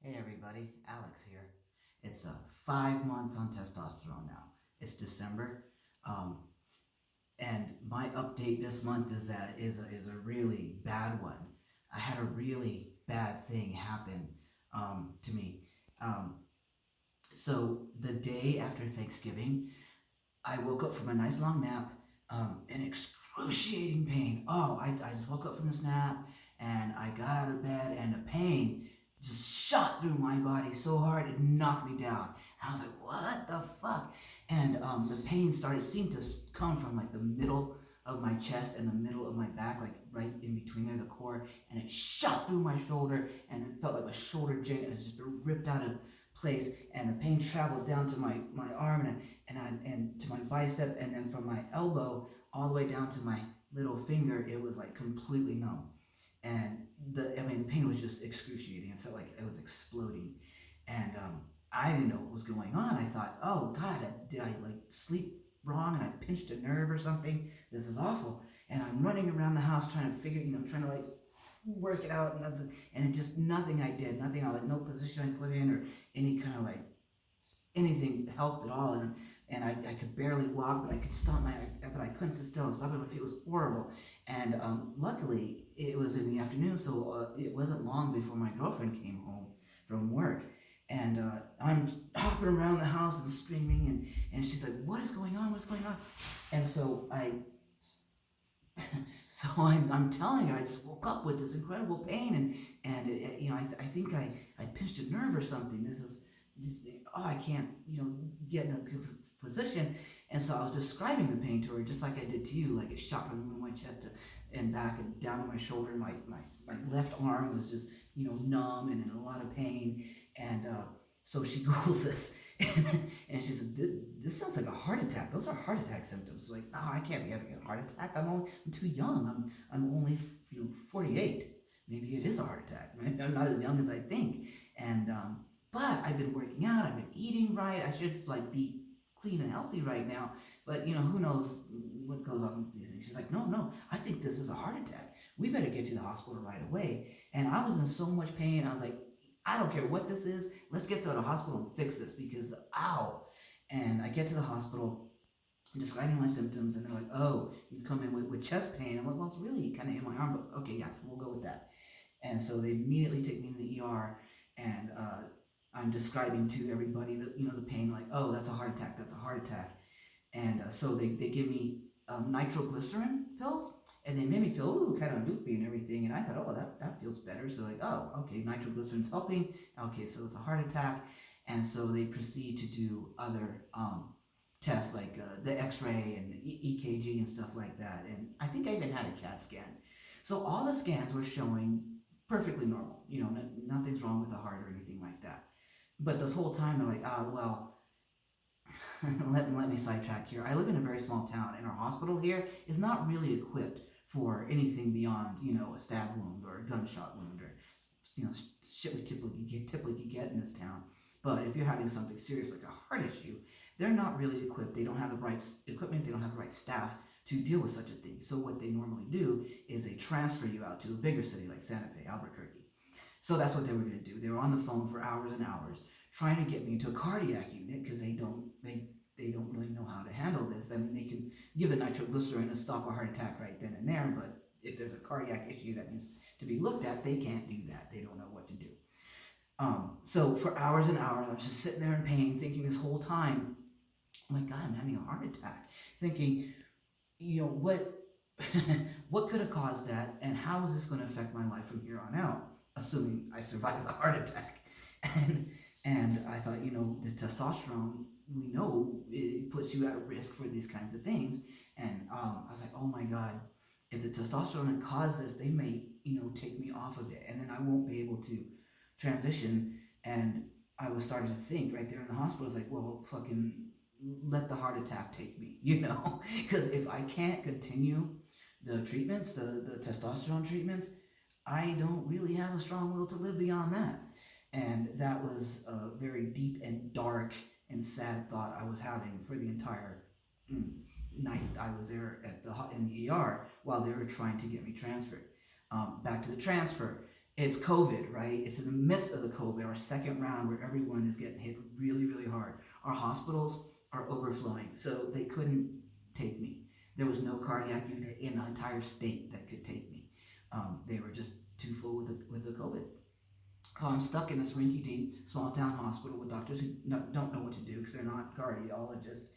Hey everybody, Alex here. It's 5 months on testosterone now. It's December, um, and my update this month is a really bad one. I had a really bad thing happen to me. Um, so the day after Thanksgiving, I woke up from a nice long nap in excruciating pain. I just woke up from this nap and I got out of bed and the pain just shot through my body so hard it knocked me down. And I was like, what the fuck? And the pain seemed to come from like the middle of my chest and the middle of my back, like right in between there, the core, and it shot through my shoulder, and it felt like my shoulder joint was just ripped out of place, and the pain traveled down to my arm and to my bicep, and then from my elbow all the way down to my little finger, it was like completely numb. And the pain was just excruciating. It felt like it was exploding, and I didn't know what was going on. I thought, oh God, did I like sleep wrong and I pinched a nerve or something? This is awful. And I'm running around the house trying to figure, trying to like work it out, and it just nothing I did, nothing I like, no position I put in or any kind of like anything helped at all, and I could barely walk, but I could but I couldn't sit still and stop on my feet. It was horrible, and luckily it was in the afternoon, so it wasn't long before my girlfriend came home from work, and I'm hopping around the house and screaming, and she's like, "What is going on? What's going on?" And so I'm telling her I just woke up with this incredible pain, and I think I pinched a nerve or something. This is just, I can't get in a good position. And so I was describing the pain to her just like I did to you, like it shot from my chest and back and down to my shoulder. My left arm was just numb and in a lot of pain. And so she googles this. And she said, "This sounds like a heart attack. Those are heart attack symptoms." Like, no, I can't be having a heart attack. I'm too young. I'm only 48. Maybe it is a heart attack. I'm not as young as I think. And but I've been working out. I've been eating right. I should like be clean and healthy right now. But who knows what goes on with these things? She's like, no. I think this is a heart attack. We better get to the hospital right away. And I was in so much pain. I was like, I don't care what this is. Let's get to the hospital and fix this because ow. And I get to the hospital, describing my symptoms, and they're like, "Oh, you come in with chest pain." I'm like, "Well, it's really kind of in my arm, but okay, yeah, we'll go with that." And so they immediately take me to the ER, and I'm describing to everybody that the pain, like, "Oh, that's a heart attack. That's a heart attack." And so they give me nitroglycerin pills, and they made me feel kind of loopy and everything. And I thought, oh, that feels better. So like, oh, okay, nitroglycerin's helping. Okay, so it's a heart attack. And so they proceed to do other tests like the X-ray and EKG and stuff like that. And I think I even had a CAT scan. So all the scans were showing perfectly normal. Nothing's wrong with the heart or anything like that. But this whole time they're like, well, let me sidetrack here. I live in a very small town, and our hospital here is not really equipped for anything beyond, a stab wound or a gunshot wound or, shit we typically get in this town. But if you're having something serious like a heart issue, they're not really equipped. They don't have the right equipment. They don't have the right staff to deal with such a thing. So what they normally do is they transfer you out to a bigger city like Santa Fe, Albuquerque. So that's what they were going to do. They were on the phone for hours and hours trying to get me into a cardiac unit because they don't really know how to handle this. I mean, they can give the nitroglycerin to stop a heart attack right then and there, but if there's a cardiac issue that needs to be looked at, they can't do that. They don't know what to do. So for hours and hours, I'm just sitting there in pain, thinking this whole time, oh my God, I'm having a heart attack. Thinking, what what could have caused that, and how is this going to affect my life from here on out, assuming I survive the heart attack. And I thought, the testosterone, we know it puts you at risk for these kinds of things. And I was like, oh my God, if the testosterone had caused this, they may, take me off of it, and then I won't be able to transition. And I was starting to think right there in the hospital, I was like, well, fucking let the heart attack take me, because if I can't continue the treatments, the testosterone treatments, I don't really have a strong will to live beyond that. And that was a very deep and dark and sad thought I was having for the entire night I was there in the ER while they were trying to get me transferred. Back to the transfer. It's COVID, right? It's in the midst of the COVID, our second round where everyone is getting hit really, really hard. Our hospitals are overflowing, so they couldn't take me. There was no cardiac unit in the entire state that could take me. They were just too full with the COVID. So I'm stuck in this rinky-dink small town hospital with doctors who don't know what to do because they're not cardiologists.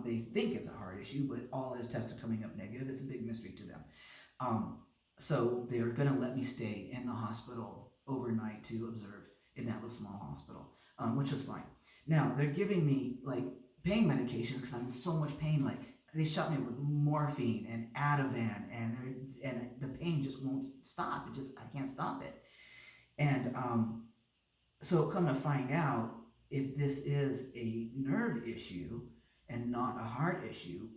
They think it's a heart issue, but all their tests are coming up negative. It's a big mystery to them. Um, so they're going to let me stay in the hospital overnight to observe in that little small hospital, which was fine. Now they're giving me like pain medications because I'm in so much pain. Like they shot me with morphine and Ativan, and the pain just won't stop. I can't stop it. And so come to find out, if this is a nerve issue and not a heart issue,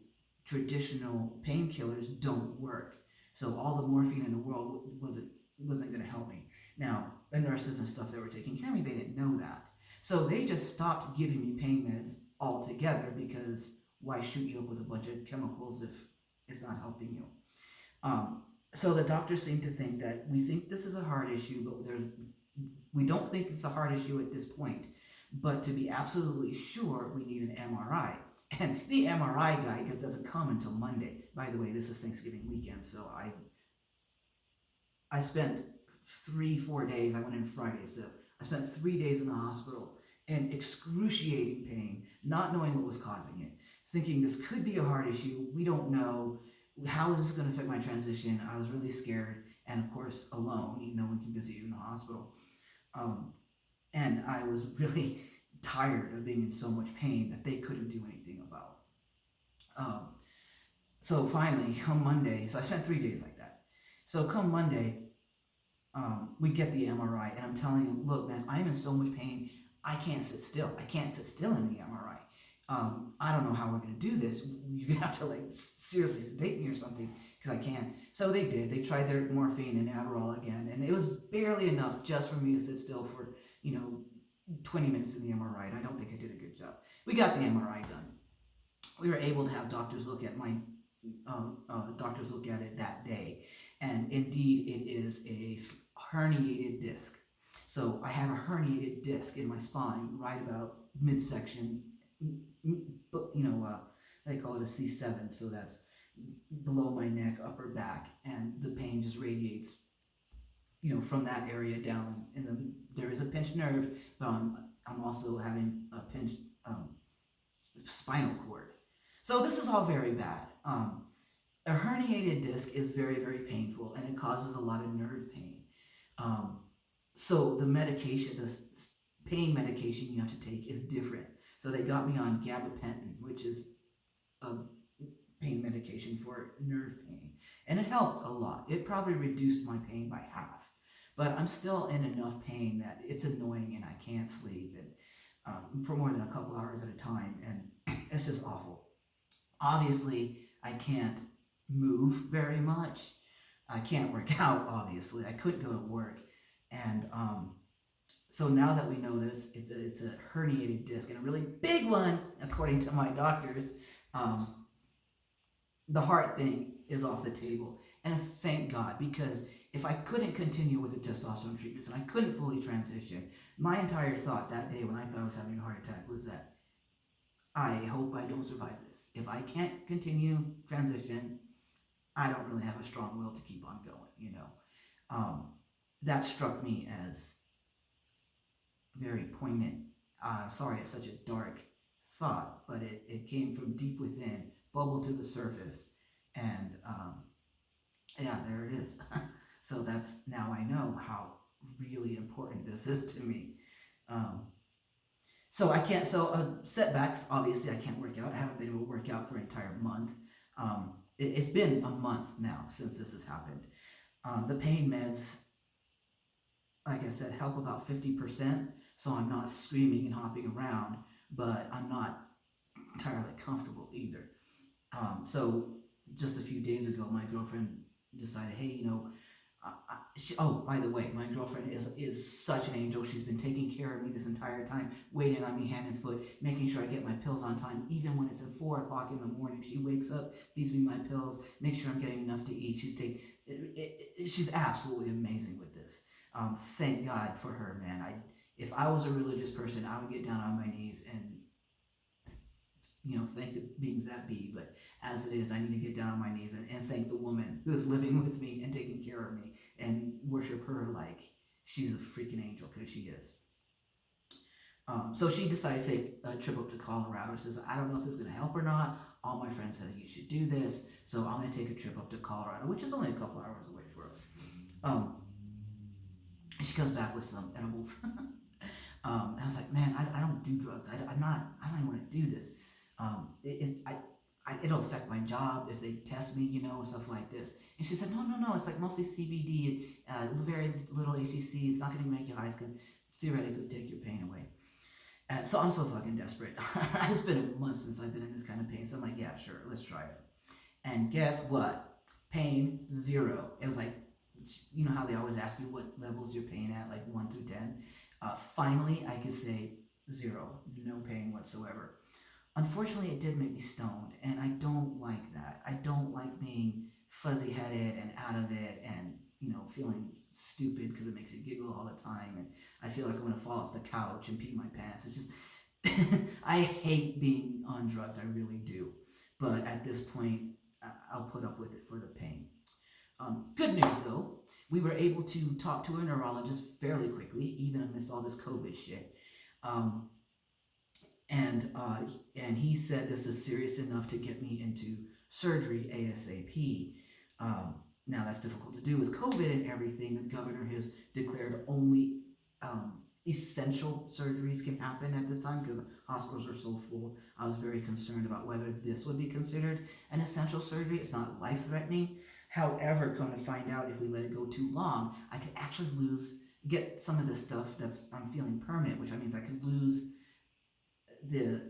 traditional painkillers don't work. So all the morphine in the world wasn't going to help me. Now the nurses and stuff that were taking care of me, they didn't know that, so they just stopped giving me pain meds altogether because why shoot you up with a bunch of chemicals if it's not helping you? Um, so the doctors seem to think that we think this is a heart issue, but we don't think it's a heart issue at this point. But to be absolutely sure, we need an MRI. And the MRI guy doesn't come until Monday. By the way, this is Thanksgiving weekend, so I spent 3 4 days. I went in Friday, so I spent 3 days in the hospital in excruciating pain, not knowing what was causing it, thinking this could be a heart issue. We don't know. How is this going to affect my transition? I was really scared, and of course, alone. No one can visit you in the hospital. Um, and I was really tired of being in so much pain that they couldn't do anything about. Um, so finally, come Monday, so I spent 3 days like that. So come Monday, we get the MRI, and I'm telling him, look, man, I'm in so much pain, I can't sit still. I can't sit still in the MRI. I don't know how we're going to do this. You're going to have to like seriously sedate me or something because I can't. So they did. They tried their morphine and Adderall again, and it was barely enough just for me to sit still for, 20 minutes in the MRI, and I don't think I did a good job. We got the MRI done. We were able to have doctors look at it that day, and indeed it is a herniated disc. So I have a herniated disc in my spine, right about midsection, they call it a C7, so that's below my neck, upper back, and the pain just radiates, from that area down. And there is a pinched nerve, but I'm also having a pinched spinal cord. So this is all very bad. A herniated disc is very, very painful, and it causes a lot of nerve pain. So the medication, the pain medication you have to take is different. So they got me on gabapentin, which is a pain medication for nerve pain, and it helped a lot. It probably reduced my pain by half, but I'm still in enough pain that it's annoying, and I can't sleep, and for more than a couple hours at a time, and it's just awful. Obviously, I can't move very much. I can't work out. Obviously, I couldn't go to work, and so now that we know this, it's a herniated disc, and a really big one, according to my doctors. The heart thing is off the table, and thank God, because if I couldn't continue with the testosterone treatments and I couldn't fully transition, my entire thought that day when I thought I was having a heart attack was that I hope I don't survive this. If I can't continue transition, I don't really have a strong will to keep on going. That struck me as very poignant. Sorry, it's such a dark thought, but it came from deep within, bubbled to the surface, and yeah, there it is. So that's, now I know how really important this is to me. So I can't, setbacks, obviously I can't work out. I haven't been able to work out for an entire month. It's been a month now since this has happened. The pain meds, like I said, help about 50%, so I'm not screaming and hopping around, but I'm not entirely comfortable either. So just a few days ago, my girlfriend decided, hey, oh, by the way, my girlfriend is such an angel. She's been taking care of me this entire time, waiting on me hand and foot, making sure I get my pills on time, even when it's at 4 o'clock in the morning. She wakes up, feeds me my pills, makes sure I'm getting enough to eat. She's absolutely amazing with this. Thank God for her, man. If I was a religious person, I would get down on my knees and thank the beings that be. But as it is, I need to get down on my knees and thank the woman who is living with me and taking care of me and worship her like she's a freaking angel, because she is. So she decided to take a trip up to Colorado. She says, I don't know if this is going to help or not. All my friends said you should do this. So I'm going to take a trip up to Colorado, which is only a couple hours away for us. She comes back with some edibles. And I was like, man, I don't do drugs. I don't even want to do this. It'll affect my job if they test me, and stuff like this. And she said, no, it's like mostly CBD, very little HTC. It's not going to make you high. It's going to theoretically take your pain away. So I'm so fucking desperate. It's been a month since I've been in this kind of pain. So I'm like, yeah, sure, let's try it. And guess what? Pain, 0. It was like, you know how they always ask you what levels your pain at, like 1 through 10? Finally, I could say 0. No pain whatsoever. Unfortunately, it did make me stoned, and I don't like that. I don't like being fuzzy-headed and out of it and, feeling stupid because it makes you giggle all the time, and I feel like I'm going to fall off the couch and pee my pants. It's just, I hate being on drugs, I really do. But at this point, I'll put up with it for the pain. Good news, though. We were able to talk to a neurologist fairly quickly, even amidst all this COVID shit. And he said this is serious enough to get me into surgery ASAP. Now that's difficult to do with COVID and everything. The governor has declared only essential surgeries can happen at this time because hospitals are so full. I was very concerned about whether this would be considered an essential surgery. It's not life-threatening. However, come to find out, if we let it go too long, I could actually get some of the stuff I'm feeling permanent, which means I could lose the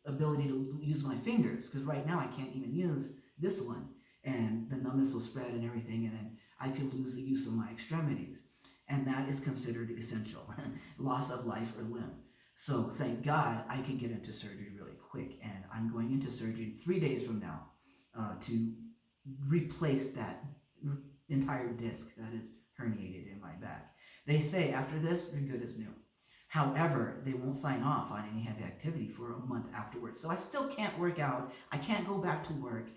ability to use my fingers, because right now I can't even use this one, and the numbness will spread and everything, and then I could lose the use of my extremities, and that is considered essential. Loss of life or limb. So thank God I can get into surgery really quick, and I'm going into surgery 3 days from now to replace that entire disc that is herniated in my back. They say after this, you're good as new. However, they won't sign off on any heavy activity for a month afterwards. So I still can't work out. I can't go back to work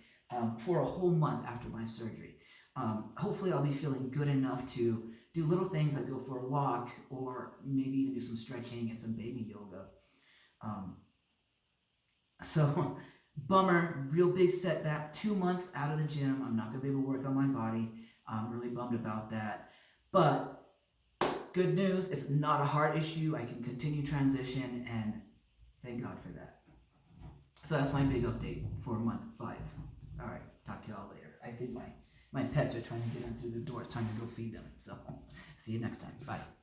for a whole month after my surgery. Hopefully I'll be feeling good enough to do little things like go for a walk, or maybe even do some stretching and some baby yoga. So bummer, real big setback. 2 months out of the gym. I'm not going to be able to work on my body. I'm really bummed about that. But good news, it's not a heart issue. I can continue transition, and thank God for that. So that's my big update for month 5. All right, talk to y'all later. I think my pets are trying to get in through the door. It's time to go feed them. So see you next time. Bye.